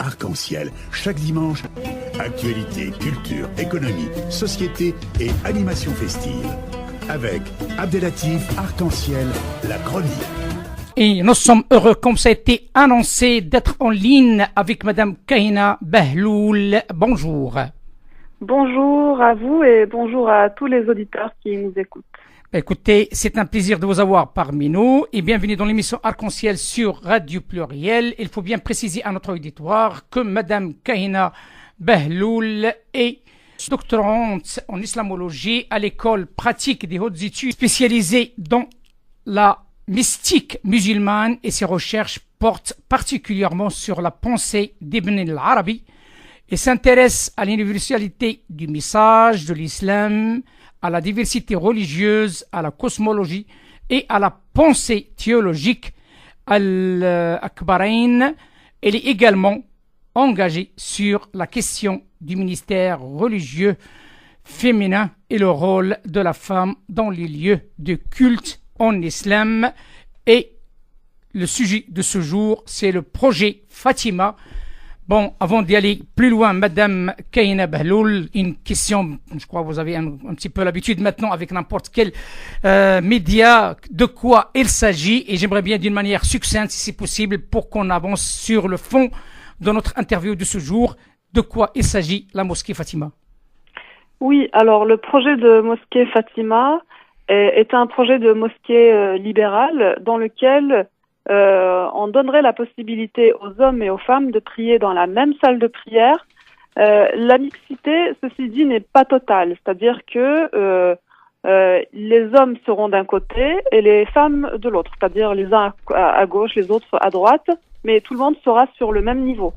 Arc-en-Ciel, chaque dimanche. Actualité, culture, économie, société et animation festive. Avec Abdelatif Arc-en-Ciel, la chronique. Et nous sommes heureux, comme ça a été annoncé, d'être en ligne avec Madame Kahina Behloul. Bonjour. Bonjour à vous et bonjour à tous les auditeurs qui nous écoutent. Écoutez, c'est un plaisir de vous avoir parmi nous et bienvenue dans l'émission Arc-en-Ciel sur Radio Pluriel. Il faut bien préciser à notre auditoire que Madame Kahina Behloul est doctorante en islamologie à l'école pratique des hautes études spécialisée dans la mystique musulmane et ses recherches portent particulièrement sur la pensée d'Ibn al-Arabi et s'intéresse à l'universalité du message de l'islam, à la diversité religieuse, à la cosmologie et à la pensée théologique al-Akbarain. Elle est également engagée sur la question du ministère religieux féminin et le rôle de la femme dans les lieux de culte en islam. Et le sujet de ce jour, c'est le projet Fatima. Bon, avant d'y aller plus loin, Madame Kahina Behloul, une question, je crois que vous avez un petit peu l'habitude maintenant avec n'importe quel média, de quoi il s'agit, et j'aimerais bien d'une manière succincte, si c'est possible, pour qu'on avance sur le fond de notre interview de ce jour, de quoi il s'agit, la mosquée Fatima. Oui, alors le projet de mosquée Fatima est un projet de mosquée libérale dans lequel on donnerait la possibilité aux hommes et aux femmes de prier dans la même salle de prière. La mixité, ceci dit, n'est pas totale, c'est-à-dire que les hommes seront d'un côté et les femmes de l'autre, c'est-à-dire les uns à gauche, les autres à droite, mais tout le monde sera sur le même niveau.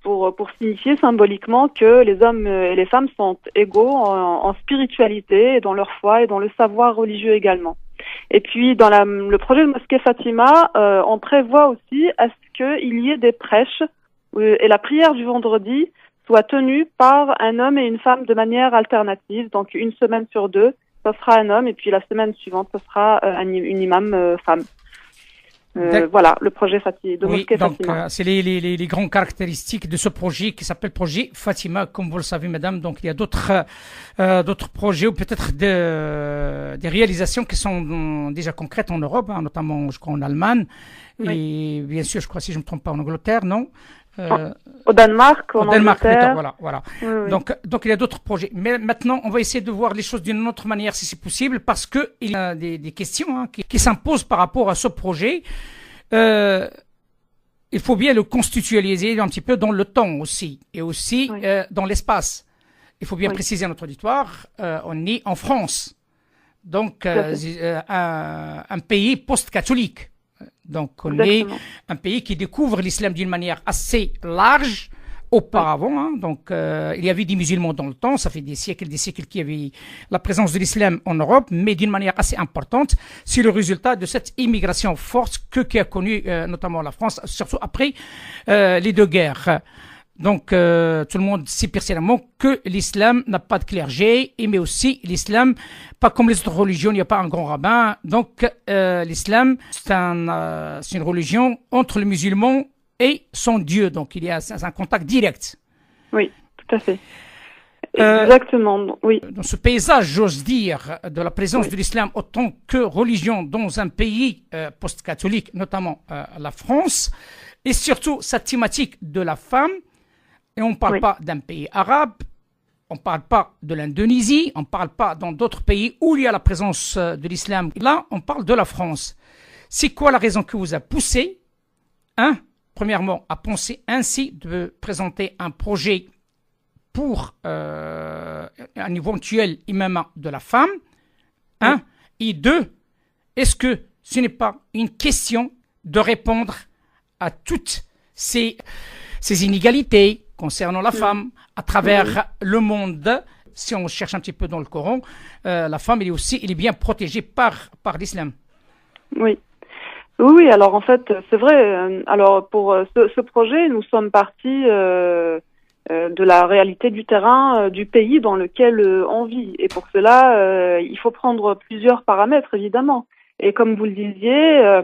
Pour signifier symboliquement que les hommes et les femmes sont égaux en spiritualité et dans leur foi et dans le savoir religieux également. Et puis dans le projet de mosquée Fatima, on prévoit aussi à ce qu'il y ait des prêches et la prière du vendredi soit tenue par un homme et une femme de manière alternative. Donc une semaine sur deux, ce sera un homme et puis la semaine suivante, ce sera une imam femme. Voilà, le projet de mosquée Fatima. C'est les grandes caractéristiques de ce projet qui s'appelle projet Fatima, comme vous le savez, madame. Donc, il y a d'autres projets ou peut-être des réalisations qui sont déjà concrètes en Europe, hein, notamment, je crois, en Allemagne. Oui. Et bien sûr, je crois, si je ne me trompe pas, en Angleterre, non? Au Danemark, en Angleterre. Voilà. Oui. Donc, il y a d'autres projets. Mais maintenant, on va essayer de voir les choses d'une autre manière, si c'est possible, parce que il y a des questions qui s'imposent par rapport à ce projet. Il faut bien le constitualiser un petit peu dans le temps aussi, et aussi dans l'espace. Il faut bien préciser à notre auditoire, on est en France, donc un pays post-catholique. Donc, on est un pays qui découvre l'islam d'une manière assez large auparavant. Hein. Donc, il y avait des musulmans dans le temps. Ça fait des siècles qu'il y avait la présence de l'islam en Europe, mais d'une manière assez importante. C'est le résultat de cette immigration forte qui a connu notamment la France, surtout après les deux guerres. Donc, tout le monde sait personnellement que l'islam n'a pas de clergé, mais aussi l'islam, pas comme les autres religions, il n'y a pas un grand rabbin. Donc, l'islam, c'est une religion entre le musulman et son Dieu. Donc, il y a un contact direct. Oui, tout à fait. Exactement, oui. Dans ce paysage, j'ose dire, de la présence de l'islam autant que religion dans un pays post-catholique, notamment la France, et surtout sa thématique de la femme. Et on ne parle pas d'un pays arabe, on ne parle pas de l'Indonésie, on ne parle pas dans d'autres pays où il y a la présence de l'islam. Là, on parle de la France. C'est quoi la raison qui vous a poussé, premièrement, à penser ainsi de présenter un projet pour un éventuel imam de la femme, et deux, est-ce que ce n'est pas une question de répondre à toutes ces inégalités concernant la femme à travers le monde? Si on cherche un petit peu dans le Coran, la femme elle est bien protégée par l'islam. Oui, alors en fait, c'est vrai. Alors pour ce projet, nous sommes partis de la réalité du terrain, du pays dans lequel on vit. Et pour cela, il faut prendre plusieurs paramètres, évidemment. Et comme vous le disiez,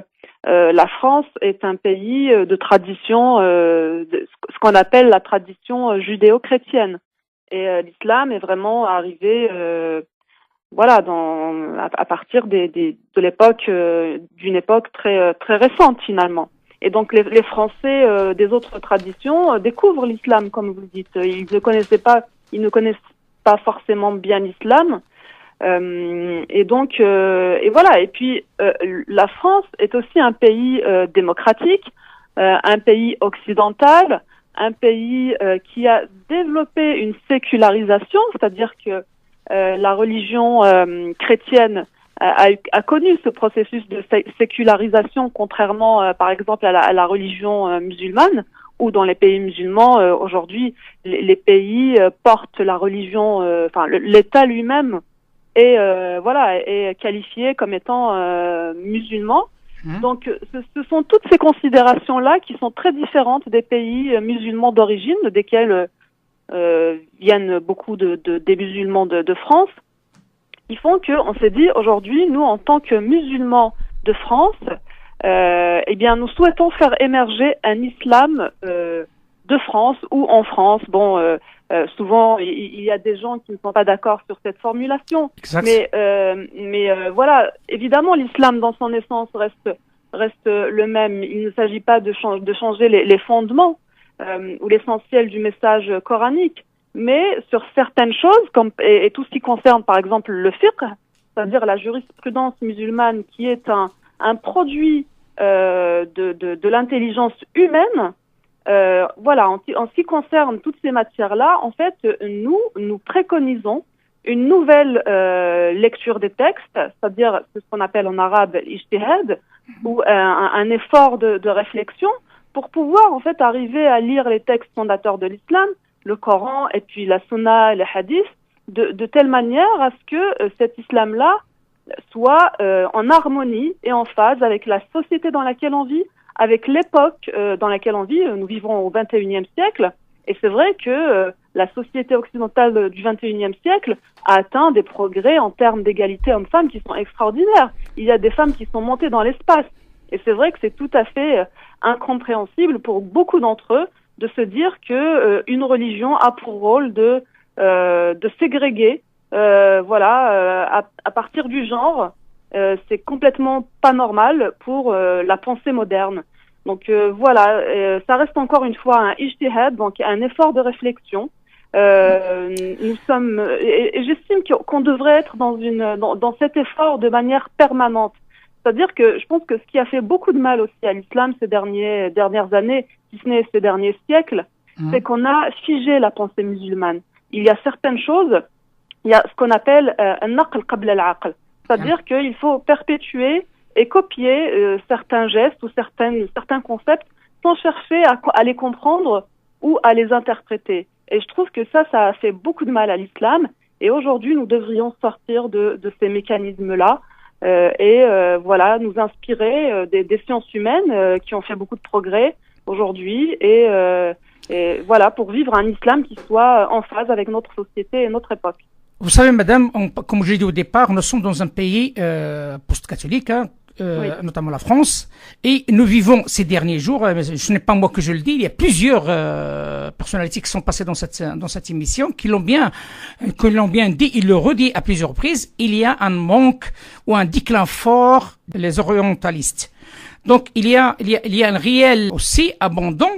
la France est un pays de tradition, ce qu'on appelle la tradition judéo-chrétienne. Et l'islam est vraiment arrivé, voilà, à partir de l'époque, d'une époque très très récente finalement. Et donc les Français des autres traditions découvrent l'islam, comme vous dites. Ils ne connaissent pas forcément bien l'islam. Et donc, et voilà. Et puis, la France est aussi un pays démocratique, un pays occidental, un pays qui a développé une sécularisation, c'est-à-dire que la religion chrétienne a connu ce processus de sécularisation, contrairement, par exemple, à la religion musulmane, où dans les pays musulmans, aujourd'hui, les pays portent la religion, enfin, l'État lui-même est qualifié comme étant musulman. Donc, ce sont toutes ces considérations-là qui sont très différentes des pays musulmans d'origine, desquels viennent beaucoup des musulmans de France, qui font qu'on s'est dit aujourd'hui, nous, en tant que musulmans de France, eh bien, nous souhaitons faire émerger un islam de France ou en France. Bon, souvent, il y a des gens qui ne sont pas d'accord sur cette formulation. Exact. Mais voilà, évidemment, l'islam dans son essence reste le même. Il ne s'agit pas de changer les fondements ou l'essentiel du message coranique. Mais sur certaines choses, et tout ce qui concerne par exemple le fiqh, c'est-à-dire la jurisprudence musulmane qui est un produit de l'intelligence humaine, voilà, en ce qui concerne toutes ces matières-là, en fait, nous préconisons une nouvelle lecture des textes, c'est-à-dire ce qu'on appelle en arabe l'ijtihad, ou un effort de réflexion pour pouvoir en fait arriver à lire les textes fondateurs de l'islam, le Coran et puis la Sunna et les hadiths, de telle manière à ce que cet islam-là soit en harmonie et en phase avec la société dans laquelle on vit, avec l'époque dans laquelle on vit. Nous vivons au XXIe siècle, et c'est vrai que la société occidentale du XXIe siècle a atteint des progrès en termes d'égalité hommes-femmes qui sont extraordinaires. Il y a des femmes qui sont montées dans l'espace, et c'est vrai que c'est tout à fait incompréhensible pour beaucoup d'entre eux de se dire que une religion a pour rôle de ségréguer, à partir du genre. C'est complètement pas normal pour la pensée moderne. Donc voilà, ça reste encore une fois un ijtihad, donc un effort de réflexion. Nous sommes, et j'estime qu'on devrait être dans cet effort de manière permanente. C'est-à-dire que je pense que ce qui a fait beaucoup de mal aussi à l'islam ces dernières années, si ce n'est ces derniers siècles, c'est qu'on a figé la pensée musulmane. Il y a certaines choses, il y a ce qu'on appelle an-naql qabla al-aql. C'est-à-dire qu'il faut perpétuer et copier certains gestes ou certains concepts sans chercher à les comprendre ou à les interpréter. Et je trouve que ça a fait beaucoup de mal à l'islam. Et aujourd'hui, nous devrions sortir de ces mécanismes-là voilà, nous inspirer des sciences humaines qui ont fait beaucoup de progrès aujourd'hui et voilà, pour vivre un islam qui soit en phase avec notre société et notre époque. Vous savez, madame, comme je l'ai dit au départ, nous sommes dans un pays post-catholique, oui, notamment la France, et nous vivons ces derniers jours, ce n'est pas moi que je le dis, il y a plusieurs personnalités qui sont passées dans cette émission, qui l'ont bien dit, il le redit à plusieurs reprises, il y a un manque ou un déclin fort des orientalistes. Donc il y a un réel aussi abandon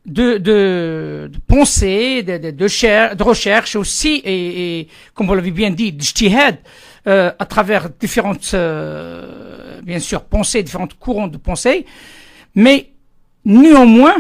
de pensée, de recherche aussi, et comme vous l'avez bien dit, d'ijtihad, à travers différentes, bien sûr, pensées, différents courants de pensée. Mais néanmoins,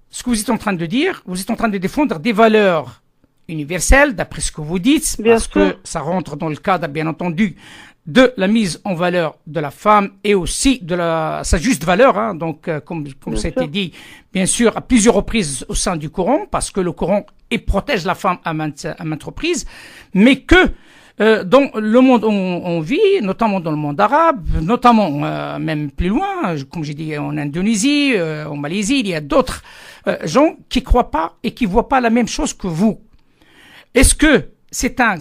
ce que vous êtes en train de dire, vous êtes en train de défendre des valeurs universelles, d'après ce que vous dites, bien parce sûr, que ça rentre dans le cadre, bien entendu, de la mise en valeur de la femme et aussi de sa juste valeur, hein, donc comme ça a été dit, bien sûr, à plusieurs reprises au sein du Coran, parce que le Coran protège la femme à maintes reprises, mais que dans le monde où on vit, notamment dans le monde arabe, notamment même plus loin, comme j'ai dit, en Indonésie, en Malaisie, il y a d'autres gens qui croient pas et qui voient pas la même chose que vous. Est-ce que c'est un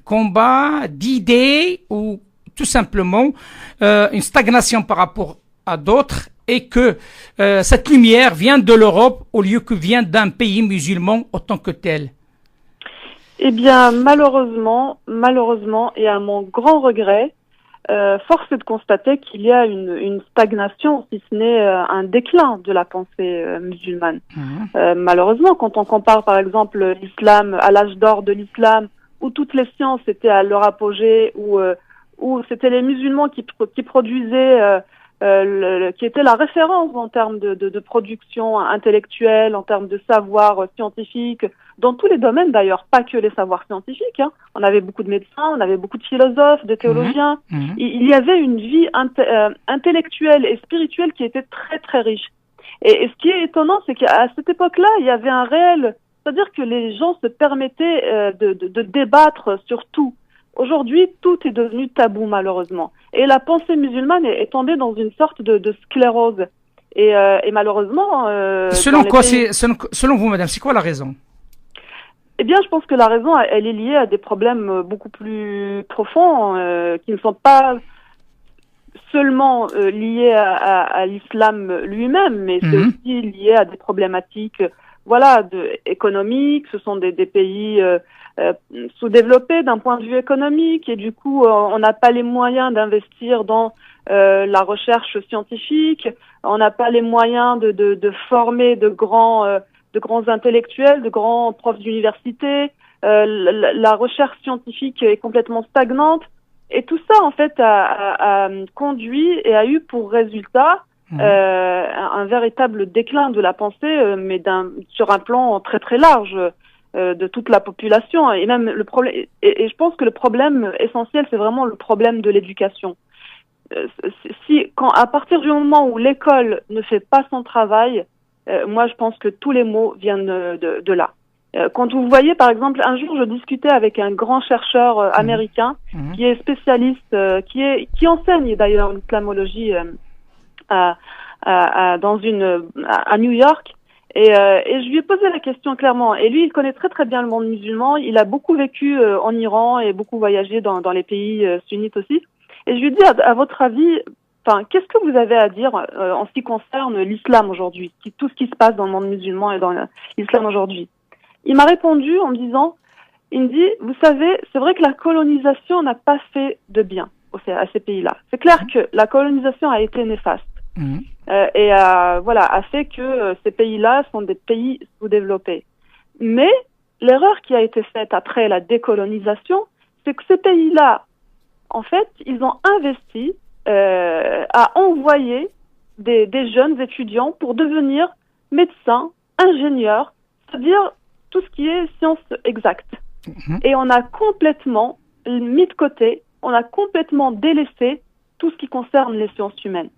combat d'idées ou tout simplement une stagnation par rapport à d'autres et que cette lumière vient de l'Europe au lieu que vient d'un pays musulman autant que tel? Eh bien, malheureusement, et à mon grand regret, force est de constater qu'il y a une stagnation, si ce n'est un déclin de la pensée musulmane. Malheureusement, quand on compare par exemple l'islam à l'âge d'or de l'islam, où toutes les sciences étaient à leur apogée, où c'était les musulmans qui produisaient, qui étaient la référence en termes de production intellectuelle, en termes de savoir scientifique, dans tous les domaines d'ailleurs, pas que les savoirs scientifiques. Hein. On avait beaucoup de médecins, on avait beaucoup de philosophes, de théologiens. Il y avait une vie intellectuelle et spirituelle qui était très très riche. Et ce qui est étonnant, c'est qu'à cette époque-là, il y avait un réel, c'est-à-dire que les gens se permettaient de débattre sur tout. Aujourd'hui, tout est devenu tabou malheureusement. Et la pensée musulmane est tombée dans une sorte de sclérose. Et malheureusement... Selon vous, madame, c'est quoi la raison? Eh bien, je pense que la raison, elle est liée à des problèmes beaucoup plus profonds, qui ne sont pas seulement liés à l'islam lui-même, mais c'est aussi lié à des problématiques, économiques. Ce sont des pays sous-développés d'un point de vue économique, et du coup, on n'a pas les moyens d'investir dans la recherche scientifique. On n'a pas les moyens de former de grands intellectuels, de grands profs d'université. La recherche scientifique est complètement stagnante. Et tout ça, en fait, a conduit et a eu pour résultat un véritable déclin de la pensée, mais sur un plan très très large de toute la population. Et même le problème, et je pense que le problème essentiel, c'est vraiment le problème de l'éducation. À partir du moment où l'école ne fait pas son travail, moi, je pense que tous les maux viennent de là. Quand vous voyez, par exemple, un jour, je discutais avec un grand chercheur américain qui est spécialiste, qui enseigne d'ailleurs l'islamologie à New York, et je lui ai posé la question clairement. Et lui, il connaît très très bien le monde musulman. Il a beaucoup vécu en Iran et beaucoup voyagé dans les pays sunnites aussi. Et je lui ai dit, à votre avis, qu'est-ce que vous avez à dire en ce qui concerne l'islam aujourd'hui, tout ce qui se passe dans le monde musulman et dans l'islam aujourd'hui? Il m'a répondu en me disant, il me dit, vous savez, c'est vrai que la colonisation n'a pas fait de bien à ces pays-là. C'est clair que la colonisation a été néfaste et a fait que ces pays-là sont des pays sous-développés. Mais l'erreur qui a été faite après la décolonisation, c'est que ces pays-là, en fait, ils ont investi à envoyer des jeunes étudiants pour devenir médecins, ingénieurs, c'est-à-dire tout ce qui est sciences exactes. Et on a complètement mis de côté, on a complètement délaissé tout ce qui concerne les sciences humaines.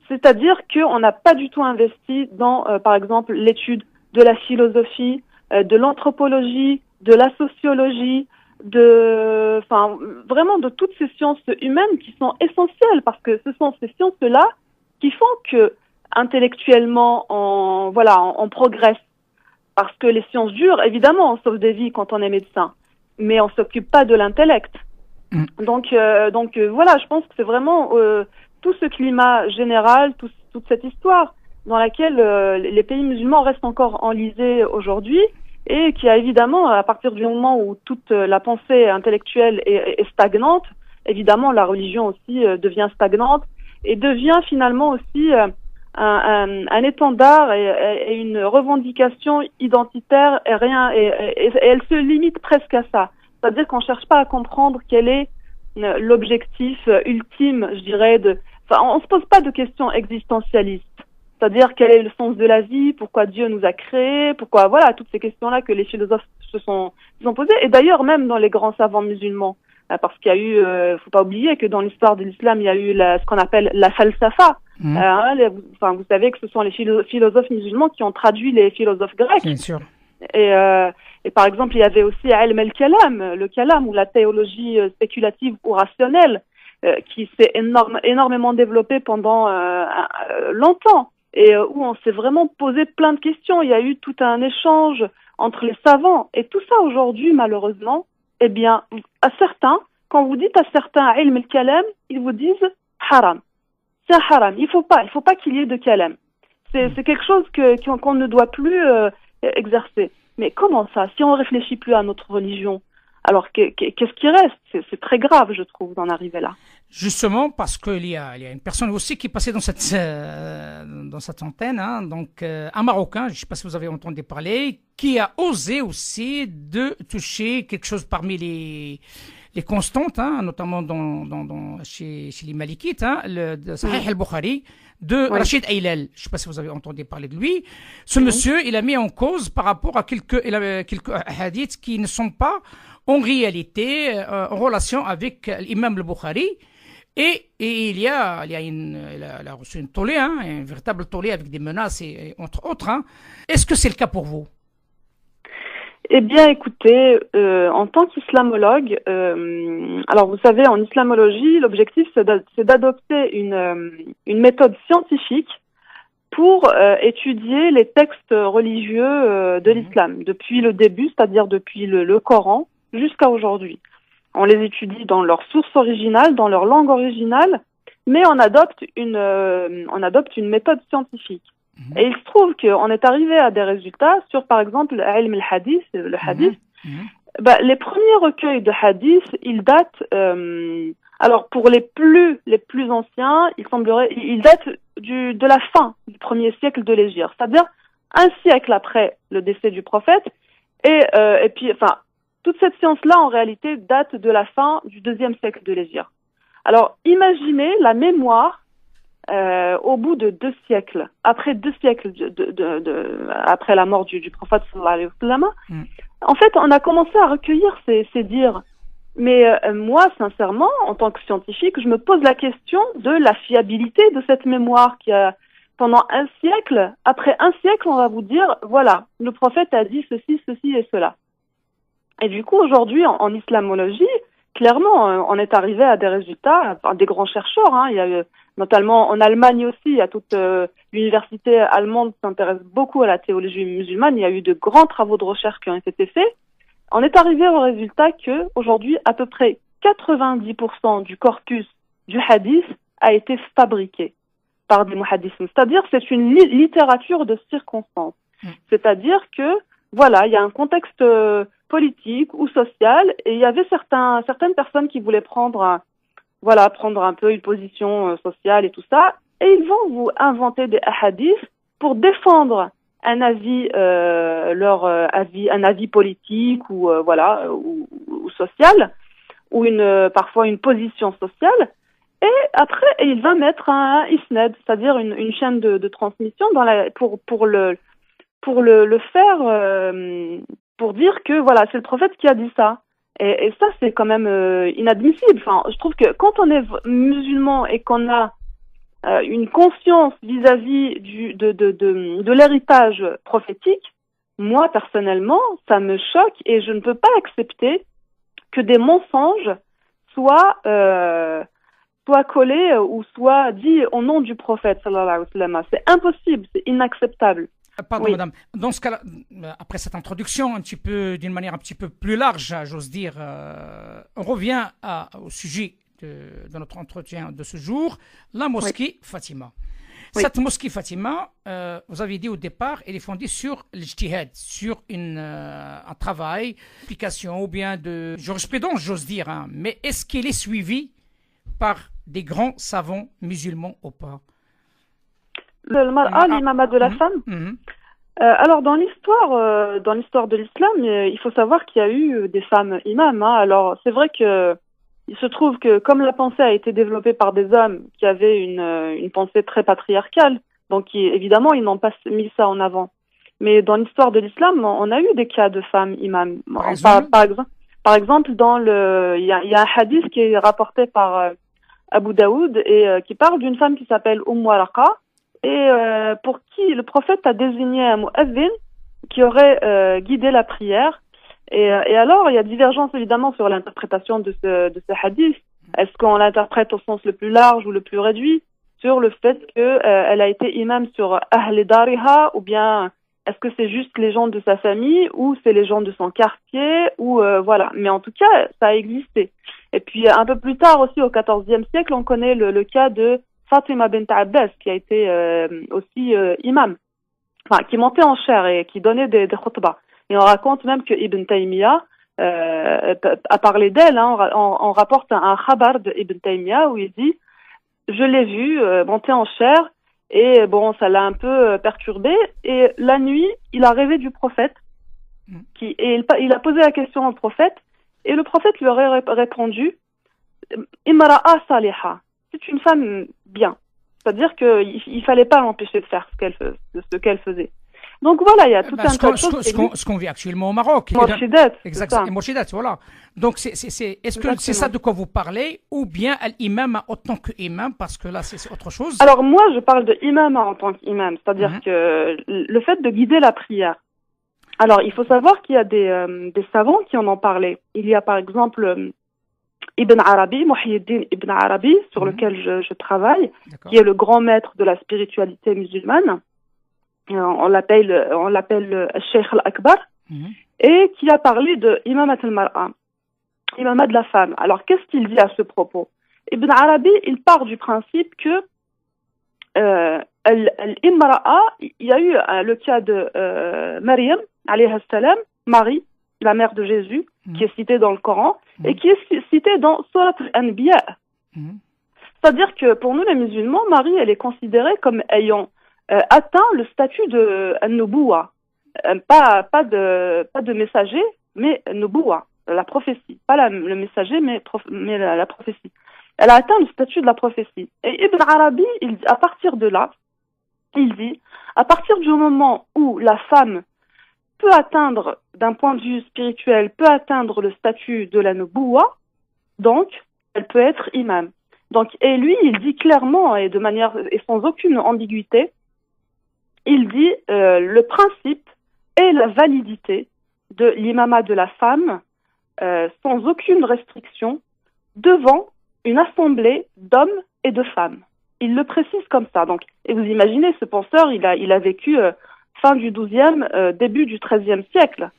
C'est-à-dire qu'on n'a pas du tout investi dans, par exemple, l'étude de la philosophie, de l'anthropologie, de la sociologie, vraiment de toutes ces sciences humaines qui sont essentielles, parce que ce sont ces sciences-là qui font que intellectuellement on progresse. Parce que les sciences dures, évidemment, on sauve des vies quand on est médecin, mais on s'occupe pas de l'intellect. Donc je pense que c'est vraiment tout ce climat général, toute cette histoire dans laquelle les pays musulmans restent encore enlisés aujourd'hui, et qui a évidemment, à partir du moment où toute la pensée intellectuelle est stagnante, évidemment la religion aussi devient stagnante et devient finalement aussi un étendard et une revendication identitaire et elle se limite presque à ça. C'est-à-dire qu'on cherche pas à comprendre quel est l'objectif ultime, je dirais, on se pose pas de questions existentialistes. C'est-à-dire quel est le sens de la vie, pourquoi Dieu nous a créés, pourquoi, toutes ces questions-là que les philosophes se sont posées. Et d'ailleurs, même dans les grands savants musulmans, parce qu'il y a eu, faut pas oublier que dans l'histoire de l'islam, il y a eu ce qu'on appelle la falsafa. Vous savez que ce sont les philosophes musulmans qui ont traduit les philosophes grecs. Bien sûr. Et par exemple, il y avait aussi ilm al-kalam, le kalam, ou la théologie spéculative ou rationnelle, qui s'est énormément développée pendant longtemps, et où on s'est vraiment posé plein de questions. Il y a eu tout un échange entre les savants, et tout ça aujourd'hui, malheureusement, eh bien, à certains, quand vous dites à certains ilm al-kalam, ils vous disent haram. c'est un haram. Il faut pas qu'il y ait de kalam. C'est quelque chose qu'on ne doit plus exercer. Mais comment ça? Si on réfléchit plus à notre religion, alors qu'est-ce qui reste? C'est très grave, je trouve, d'en arriver là. Justement, parce qu'il y a une personne aussi qui est passée dans cette antenne, hein, donc un Marocain, je ne sais pas si vous avez entendu parler, qui a osé aussi de toucher quelque chose parmi les constantes, hein, notamment chez les Malikites, hein, de Sahih al-Bukhari, de Rachid Aylal. Je ne sais pas si vous avez entendu parler de lui. Ce monsieur, il a mis en cause par rapport à quelques hadiths qui ne sont pas en réalité en relation avec l'imam al-Bukhari. Et il a reçu une tollée, hein, une véritable tollée avec des menaces et entre autres. Hein. Est-ce que c'est le cas pour vous? Eh bien, écoutez, en tant qu'islamologue, alors vous savez, en islamologie, l'objectif c'est d'adopter une méthode scientifique pour étudier les textes religieux de l'islam, depuis le début, c'est-à-dire depuis le Coran, jusqu'à aujourd'hui. On les étudie dans leur source originale, dans leur langue originale, mais on adopte une méthode scientifique. Et il se trouve qu'on est arrivé à des résultats sur, par exemple, le hadith. Les premiers recueils de hadith, ils datent, alors pour les plus anciens, ils datent de la fin du premier siècle de l'Hégire, c'est-à-dire un siècle après le décès du prophète, et puis, enfin, toute cette science-là, en réalité, date de la fin du deuxième siècle de l'Hégire. Alors, imaginez la mémoire au bout de 2 siècles, après 2 siècles après la mort du prophète sallallahu alayhi wa sallam. En fait, on a commencé à recueillir ces dires. Mais moi, sincèrement, en tant que scientifique, je me pose la question de la fiabilité de cette mémoire qui a, pendant un siècle, après un siècle, on va vous dire, voilà, le prophète a dit ceci, ceci et cela. Et du coup, aujourd'hui, en islamologie, clairement, on est arrivé à des résultats, des grands chercheurs, hein. Il y a notamment en Allemagne aussi, il y a toute l'université allemande qui s'intéresse beaucoup à la théologie musulmane. Il y a eu de grands travaux de recherche qui ont été faits. On est arrivé au résultat que aujourd'hui, à peu près 90% du corpus du hadith a été fabriqué par des muhaddismes. C'est-à-dire, c'est une littérature de circonstance. C'est-à-dire que, voilà, il y a un contexte politique ou social, et il y avait certaines personnes qui voulaient prendre un peu une position sociale et tout ça, et ils vont vous inventer des hadiths pour défendre un avis, un avis politique ou ou social, ou parfois une position sociale, et après il va mettre un isnad, c'est-à-dire une chaîne de transmission pour le faire, pour dire que voilà, c'est le prophète qui a dit ça. Et ça, c'est quand même inadmissible. Enfin, je trouve que quand on est musulman et qu'on a une conscience vis-à-vis de l'héritage prophétique, moi, personnellement, ça me choque et je ne peux pas accepter que des mensonges soient collés ou soient dits au nom du prophète, sallallahu alayhi wa sallam. C'est impossible, c'est inacceptable. Pardon, madame. Dans ce cas-là, après cette introduction, d'une manière un petit peu plus large, j'ose dire, on revient au sujet de notre entretien de ce jour, la mosquée Fatima. Oui. Cette mosquée Fatima, vous avez dit au départ, elle est fondée sur l'ijtihad, sur un travail, application ou bien de jurisprudence, j'ose dire. Hein. Mais est-ce qu'elle est suivie par des grands savants musulmans ou pas? Le mar'a, l'imama de la femme. Alors dans l'histoire de l'islam, il faut savoir qu'il y a eu des femmes imams. Hein. Alors c'est vrai que il se trouve que comme la pensée a été développée par des hommes qui avaient une pensée très patriarcale, donc évidemment ils n'ont pas mis ça en avant. Mais dans l'histoire de l'islam, on a eu des cas de femmes imams. Par exemple, il y a un hadith qui est rapporté par Abu Daoud et qui parle d'une femme qui s'appelle Waraqa. Et pour qui le prophète a désigné un mu'adhin qui aurait guidé la prière. Et alors, il y a divergence évidemment sur l'interprétation de ce hadith. Est-ce qu'on l'interprète au sens le plus large ou le plus réduit sur le fait qu'elle a été imam sur Ahl Dariha, ou bien est-ce que c'est juste les gens de sa famille ou c'est les gens de son quartier ou voilà. Mais en tout cas, ça a existé. Et puis un peu plus tard aussi, au XIVe siècle, on connaît le cas de Fatima bint Abbas, qui a été aussi imam, enfin, qui montait en chair et qui donnait des khutbahs. Et on raconte même que Ibn Taymiyyah a parlé d'elle, hein, on rapporte un khabar d'Ibn Taymiyyah où il dit « Je l'ai vue monter en chair et bon, ça l'a un peu perturbé. Et la nuit, il a rêvé du prophète et il a posé la question au prophète et le prophète lui aurait répondu « Imra'a saliha ». C'est une femme bien. C'est-à-dire qu'il fallait pas l'empêcher de faire ce qu'elle faisait. Donc voilà, il y a tout un tas de choses. Ce qu'on vit actuellement au Maroc. Morshidat. Exactement. Morshidat, voilà. Donc est-ce que c'est ça de quoi vous parlez, ou bien l'imam en tant qu'imam, parce que là c'est autre chose? Alors moi, je parle de imam en tant qu'imam, c'est-à-dire que le fait de guider la prière. Alors il faut savoir qu'il y a des savants qui en ont parlé. Il y a par exemple Ibn Arabi, Muhyiddin Ibn Arabi, sur lequel je travaille, qui est le grand maître de la spiritualité musulmane. On l'appelle Sheikh al-Akbar, et qui a parlé de Imamat al-Mar'a, imamat de la femme. Alors, qu'est-ce qu'il dit à ce propos? Ibn Arabi, il part du principe que al-Imra'a, il y a eu le cas de Maryam, alayha salam, Marie, la mère de Jésus, qui est citée dans le Coran, et qui est citée dans Surat al-Anbiya. C'est-à-dire que pour nous les musulmans, Marie, elle est considérée comme ayant atteint le statut de Nubuwa, pas de messager, mais Nubuwa, la prophétie, pas le messager, mais la prophétie. Elle a atteint le statut de la prophétie. Et Ibn Arabi, à partir de là, il dit, à partir du moment où la femme peut atteindre, d'un point de vue spirituel, peut atteindre le statut de la Nubuwa, donc elle peut être imam. Donc, et lui, il dit clairement et sans aucune ambiguïté, il dit le principe et la validité de l'imama de la femme sans aucune restriction devant une assemblée d'hommes et de femmes. Il le précise comme ça. Donc, et vous imaginez, ce penseur, il a vécu fin du XIIe, début du XIIIe siècle.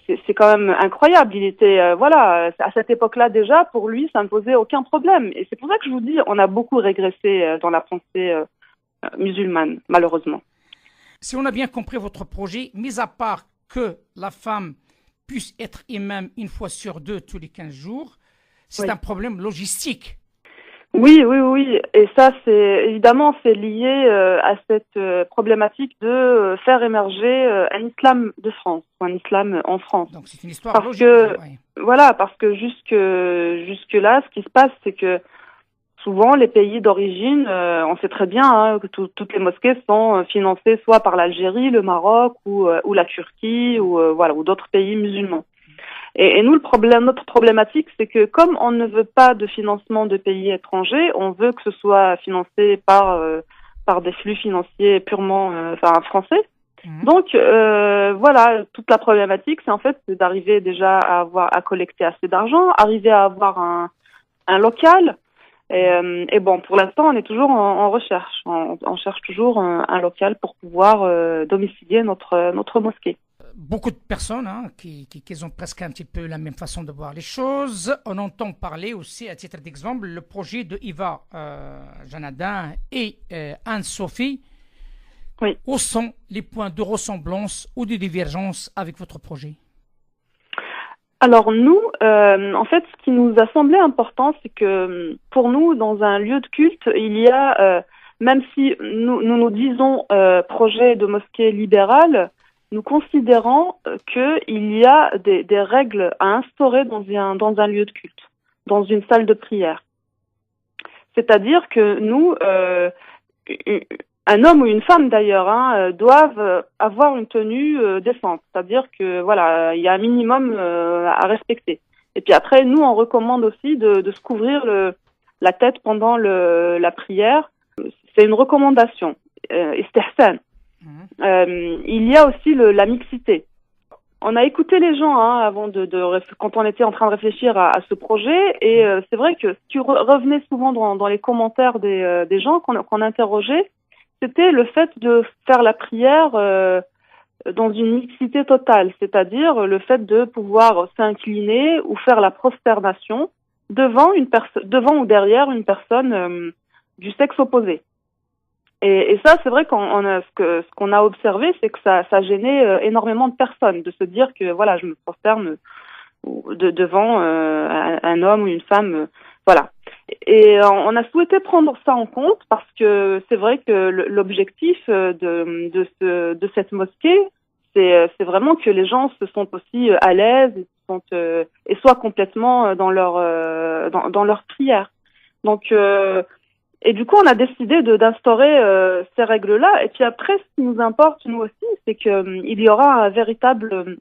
C'est quand même incroyable. Il était, à cette époque-là déjà, pour lui, ça ne posait aucun problème. Et c'est pour ça que je vous dis, on a beaucoup régressé dans la pensée musulmane, malheureusement. Si on a bien compris votre projet, mis à part que la femme puisse être imam une fois sur deux tous les 15 jours, c'est un problème logistique. Oui. Et ça, évidemment, c'est lié à cette problématique de faire émerger un islam de France, ou un islam en France. Donc c'est une histoire logique. Parce que jusque-là, ce qui se passe, c'est que souvent, les pays d'origine, on sait très bien que toutes les mosquées sont financées soit par l'Algérie, le Maroc ou la Turquie ou d'autres pays musulmans. Et nous, notre problématique, c'est que comme on ne veut pas de financement de pays étrangers, on veut que ce soit financé par des flux financiers purement français. Donc toute la problématique, c'est d'arriver déjà à collecter assez d'argent, arriver à avoir un local. Et bon, pour l'instant, on est toujours en recherche. On cherche toujours un local pour pouvoir domicilier notre mosquée. Beaucoup de personnes qui ont presque un petit peu la même façon de voir les choses. On entend parler aussi, à titre d'exemple, le projet de Hiva Janadin et Anne-Sophie. Oui. Où sont les points de ressemblance ou de divergence avec votre projet? Alors nous, en fait, ce qui nous a semblé important, c'est que pour nous, dans un lieu de culte, il y a, même si nous disons projet de mosquée libérale, nous considérons qu'il y a des règles à instaurer dans un lieu de culte, dans une salle de prière. C'est-à-dire que nous, un homme ou une femme d'ailleurs, doivent avoir une tenue décente. C'est-à-dire que il y a un minimum à respecter. Et puis après, nous, on recommande aussi de se couvrir la tête pendant la prière. C'est une recommandation. Istihsan. Il y a aussi la mixité. On a écouté les gens avant quand on était en train de réfléchir à ce projet, et c'est vrai que ce qui revenait souvent dans les commentaires des gens qu'on interrogeait, c'était le fait de faire la prière dans une mixité totale, c'est-à-dire le fait de pouvoir s'incliner ou faire la prosternation devant ou derrière une personne du sexe opposé. Et ça, c'est vrai ce qu'on a observé, c'est que ça gênait énormément de personnes de se dire que voilà, je me prosterne devant un homme ou une femme, voilà. Et on a souhaité prendre ça en compte parce que c'est vrai que l'objectif de cette mosquée, c'est vraiment que les gens se sentent aussi à l'aise et soient complètement dans leur prière. Donc et du coup, on a décidé d'instaurer ces règles-là. Et puis après, ce qui nous importe, nous aussi, c'est qu'il y aura un véritable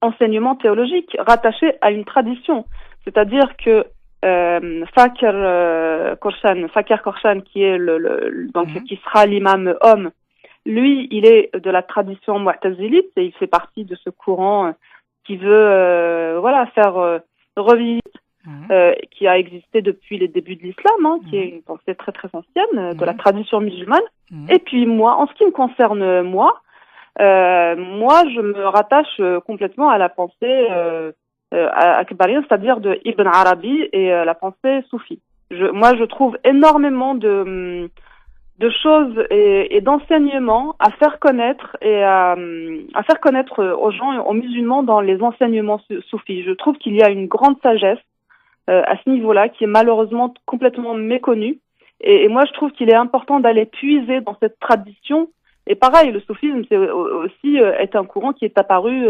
enseignement théologique rattaché à une tradition. C'est-à-dire que Fakir Korshan, qui est qui sera l'imam homme, lui, il est de la tradition mu'tazilite et il fait partie de ce courant qui veut faire revivre qui a existé depuis les débuts de l'islam, qui est une pensée très très ancienne de la tradition musulmane. Et puis moi, en ce qui me concerne moi, je me rattache complètement à la pensée akbariyya, c'est-à-dire de Ibn Arabi et la pensée soufie. Je trouve énormément de choses et d'enseignements à faire connaître et à faire connaître aux gens, aux musulmans dans les enseignements soufis. Je trouve qu'il y a une grande sagesse à ce niveau-là, qui est malheureusement complètement méconnu. Et moi, je trouve qu'il est important d'aller puiser dans cette tradition. Et pareil, le soufisme, c'est aussi est un courant qui est apparu,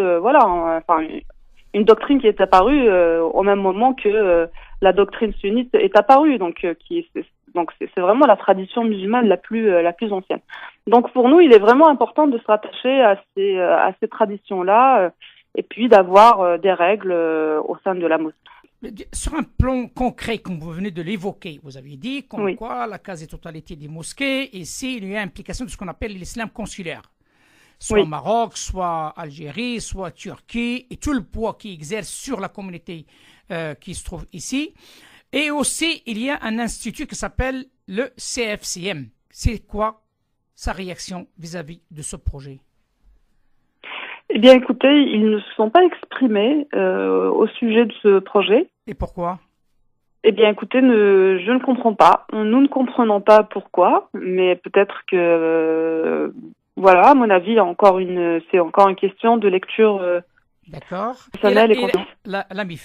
une doctrine qui est apparue au même moment que la doctrine sunnite est apparue. Donc, c'est vraiment la tradition musulmane la plus ancienne. Donc, pour nous, il est vraiment important de se rattacher à ces traditions-là et puis d'avoir des règles au sein de la mosquée. Sur un plan concret, comme vous venez de l'évoquer, vous avez dit comme quoi la quasi-totalité des mosquées, ici, il y a implication de ce qu'on appelle l'islam consulaire. Soit Maroc, soit Algérie, soit Turquie, et tout le poids qu'il exerce sur la communauté qui se trouve ici. Et aussi, il y a un institut qui s'appelle le CFCM. C'est quoi sa réaction vis-à-vis de ce projet? Eh bien, écoutez, ils ne se sont pas exprimés au sujet de ce projet. Et pourquoi? Eh bien, écoutez, je ne comprends pas. Nous ne comprenons pas pourquoi, mais peut-être que, à mon avis, c'est encore une question de lecture. D'accord. La MIF.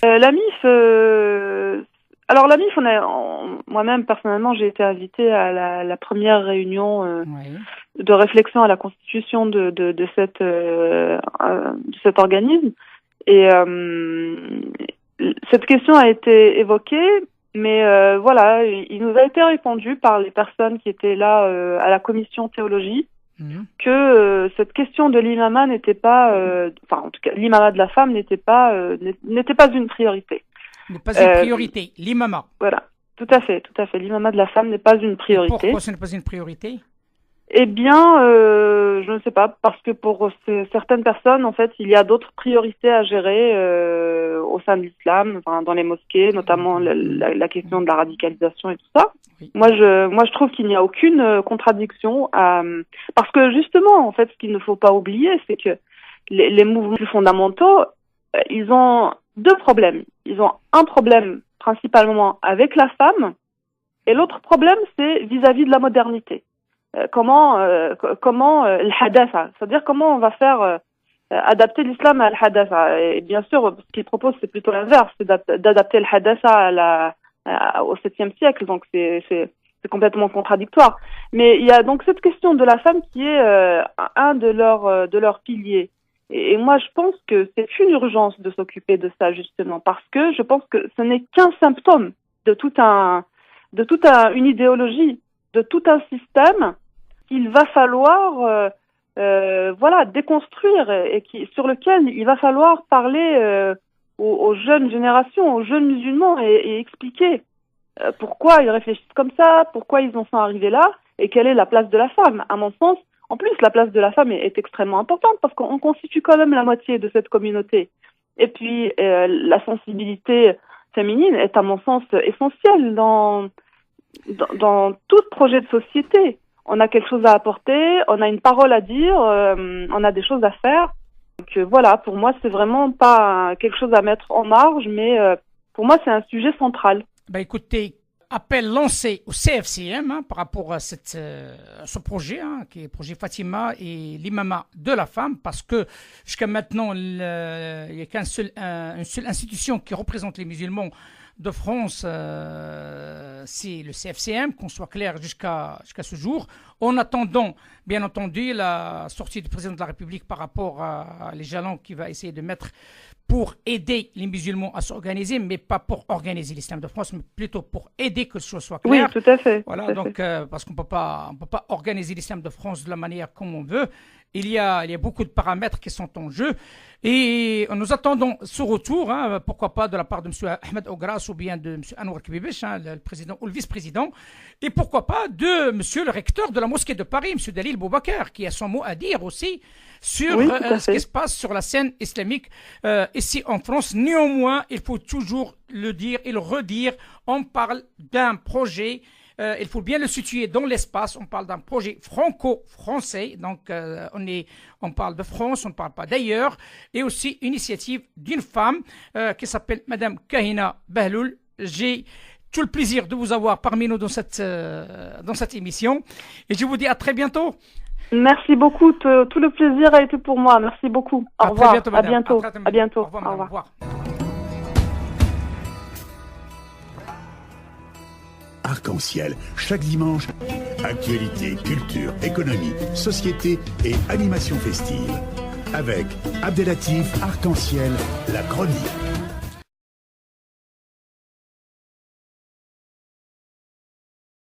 La MIF. Alors la MIF, moi-même personnellement, j'ai été invitée à la première réunion de réflexion à la constitution de cet organisme. Et cette question a été évoquée, mais il nous a été répondu par les personnes qui étaient là à la commission théologie que cette question de l'imama n'était pas, en tout cas l'imama de la femme n'était pas une priorité. N'est pas une priorité, l'imama. Voilà, tout à fait. L'imama de la femme n'est pas une priorité. Pourquoi ce n'est pas une priorité? Eh bien, je ne sais pas, parce que pour certaines personnes, en fait, il y a d'autres priorités à gérer au sein de l'islam, dans les mosquées, notamment la question de la radicalisation et tout ça. Oui. Moi, je trouve qu'il n'y a aucune contradiction, parce que justement, en fait, ce qu'il ne faut pas oublier, c'est que les mouvements plus fondamentaux, ils ont deux problèmes. Ils ont un problème principalement avec la femme, et l'autre problème, c'est vis-à-vis de la modernité. Comment le hadatha, c'est-à-dire comment on va faire adapter l'islam à al-hadatha. Et bien sûr, ce qu'il propose, c'est plutôt l'inverse, c'est d'adapter le hadatha au 7e siècle, donc c'est complètement contradictoire. Mais il y a donc cette question de la femme qui est un de leurs piliers. Et moi, je pense que c'est une urgence de s'occuper de ça, justement, parce que je pense que ce n'est qu'un symptôme de toute une idéologie, de tout un système qu'il va falloir déconstruire et sur lequel il va falloir parler aux jeunes générations, aux jeunes musulmans et expliquer pourquoi ils réfléchissent comme ça, pourquoi ils en sont arrivés là et quelle est la place de la femme. À mon sens, en plus, la place de la femme est extrêmement importante parce qu'on constitue quand même la moitié de cette communauté. Et puis, la sensibilité féminine est, à mon sens, essentielle dans tout projet de société. On a quelque chose à apporter, on a une parole à dire, on a des choses à faire. Donc pour moi, c'est vraiment pas quelque chose à mettre en marge, mais pour moi, c'est un sujet central. Écoutez, appel lancé au CFCM par rapport à ce projet, qui est le projet Fatima et l'imama de la femme, parce que jusqu'à maintenant, il n'y a une seule institution qui représente les musulmans de France, c'est le CFCM, qu'on soit clair jusqu'à ce jour. En attendant, bien entendu, la sortie du président de la République par rapport à les jalons qu'il va essayer de mettre pour aider les musulmans à s'organiser, mais pas pour organiser l'islam de France, mais plutôt pour aider que ce soit clair. Oui, tout à fait. Voilà, donc parce qu'on peut pas organiser l'islam de France de la manière comme on veut. Il y a beaucoup de paramètres qui sont en jeu. Et nous attendons ce retour, pourquoi pas de la part de M. Ahmed Ogras ou bien de M. Anwar Kibibish, le président ou le vice-président, et pourquoi pas de M. le recteur de la mosquée de Paris, M. Dalil Boubacar, qui a son mot à dire aussi sur ce qui se passe sur la scène islamique ici en France. Néanmoins, il faut toujours le dire et le redire, on parle d'un projet. Il faut bien le situer dans l'espace. On parle d'un projet franco-français. Donc, on parle de France, on ne parle pas d'ailleurs. Et aussi, initiative d'une femme qui s'appelle Madame Kahina Bahloul. J'ai tout le plaisir de vous avoir parmi nous dans cette émission. Et je vous dis à très bientôt. Merci beaucoup. Tout le plaisir a été pour moi. Merci beaucoup. Au revoir. À bientôt. À bientôt. Au revoir, madame. Au revoir. Arc-en-ciel, chaque dimanche, actualité, culture, économie, société et animation festive. Avec Abdelatif Arc-en-ciel, la chronique.